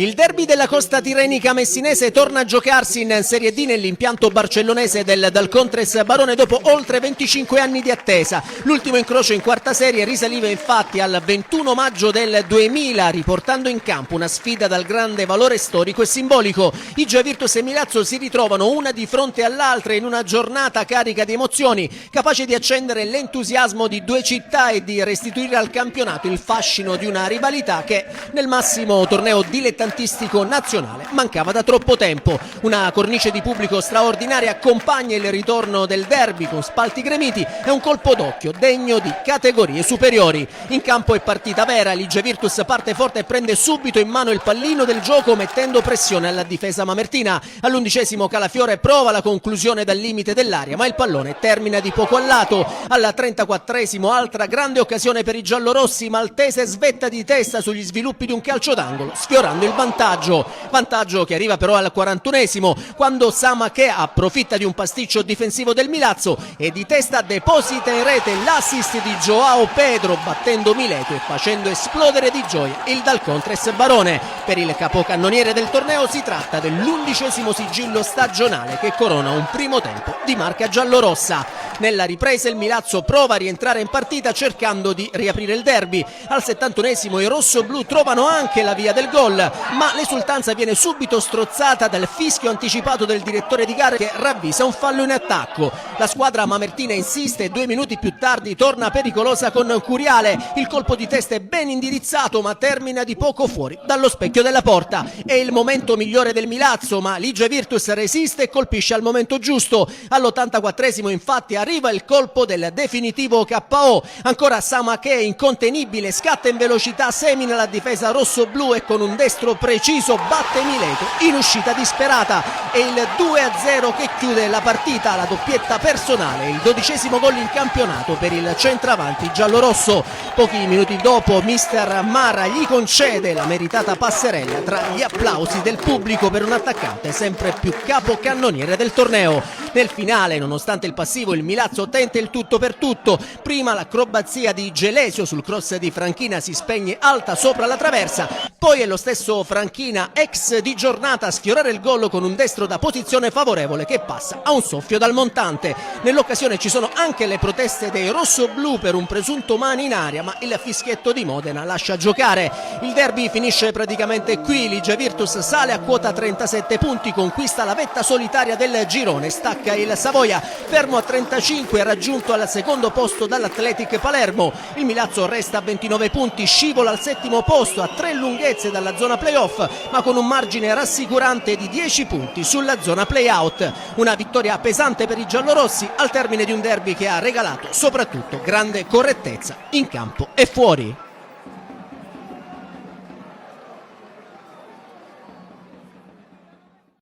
Il derby della costa tirrenica messinese torna a giocarsi in Serie D nell'impianto barcellonese del Dalcontres Barone dopo oltre 25 anni di attesa. L'ultimo incrocio in quarta serie risaliva infatti al 21 maggio del 2000, riportando in campo una sfida dal grande valore storico e simbolico. I Gia Virtus e Milazzo si ritrovano una di fronte all'altra in una giornata carica di emozioni, capace di accendere l'entusiasmo di due città e di restituire al campionato il fascino di una rivalità che nel massimo torneo dilettantistico nazionale mancava da troppo tempo. Una cornice di pubblico straordinaria accompagna il ritorno del derby con spalti gremiti e un colpo d'occhio degno di categorie superiori. In campo è partita vera, l'I Gia Virtus parte forte e prende subito in mano il pallino del gioco mettendo pressione alla difesa mamertina. All'11° Calafiore prova la conclusione dal limite dell'area, ma il pallone termina di poco a lato. Al 34° altra grande occasione per i giallorossi, Maltese svetta di testa sugli sviluppi di un calcio d'angolo, sfiorando il vantaggio che arriva però al 41° quando Samaché approfitta di un pasticcio difensivo del Milazzo e di testa deposita in rete l'assist di Joao Pedro, battendo Mileto e facendo esplodere di gioia il Dalcontres Barone. Per il capocannoniere del torneo si tratta dell'11° sigillo stagionale che corona un primo tempo di marca giallorossa. Nella ripresa il Milazzo prova a rientrare in partita cercando di riaprire il derby. Al 71° i rossoblù trovano anche la via del gol, ma l'esultanza viene subito strozzata dal fischio anticipato del direttore di gara che ravvisa un fallo in attacco. La squadra mamertina insiste e 2 minuti più tardi torna pericolosa con Curiale. Il colpo di testa è ben indirizzato ma termina di poco fuori dallo specchio della porta. È il momento migliore del Milazzo, ma l'I Gia Virtus resiste e colpisce al momento giusto. All'84° infatti arriva il colpo del definitivo KO. Ancora Samaché incontenibile, scatta in velocità, semina la difesa rossoblù e con un destro preciso batte Mileto in uscita disperata. È il 2-0 che chiude la partita, la doppietta personale, il 12° gol in campionato per il centravanti giallorosso. Pochi minuti dopo mister Mara gli concede la meritata passerella tra gli applausi del pubblico per un attaccante sempre più capocannoniere del torneo. Nel finale, nonostante il passivo, il Milazzo tenta il tutto per tutto. Prima l'acrobazia di Gelesio sul cross di Franchina si spegne alta sopra la traversa, poi è lo stesso Franchina, ex di giornata, a sfiorare il gol con un destro da posizione favorevole che passa a un soffio dal montante. Nell'occasione ci sono anche le proteste dei rossoblù per un presunto mani in aria, ma il fischietto di Modena lascia giocare. Il derby finisce praticamente qui, l'I Gia Virtus sale a quota 37 punti, conquista la vetta solitaria del girone, stacca il Savoia, fermo a 35 raggiunto al secondo posto dall'Athletic Palermo. Il Milazzo resta a 29 punti, scivola al 7° posto a 3 lunghezze dalla zona playoff, ma con un margine rassicurante di 10 punti sulla zona playout. Una vittoria pesante per i giallorossi al termine di un derby che ha regalato soprattutto grande correttezza in campo e fuori.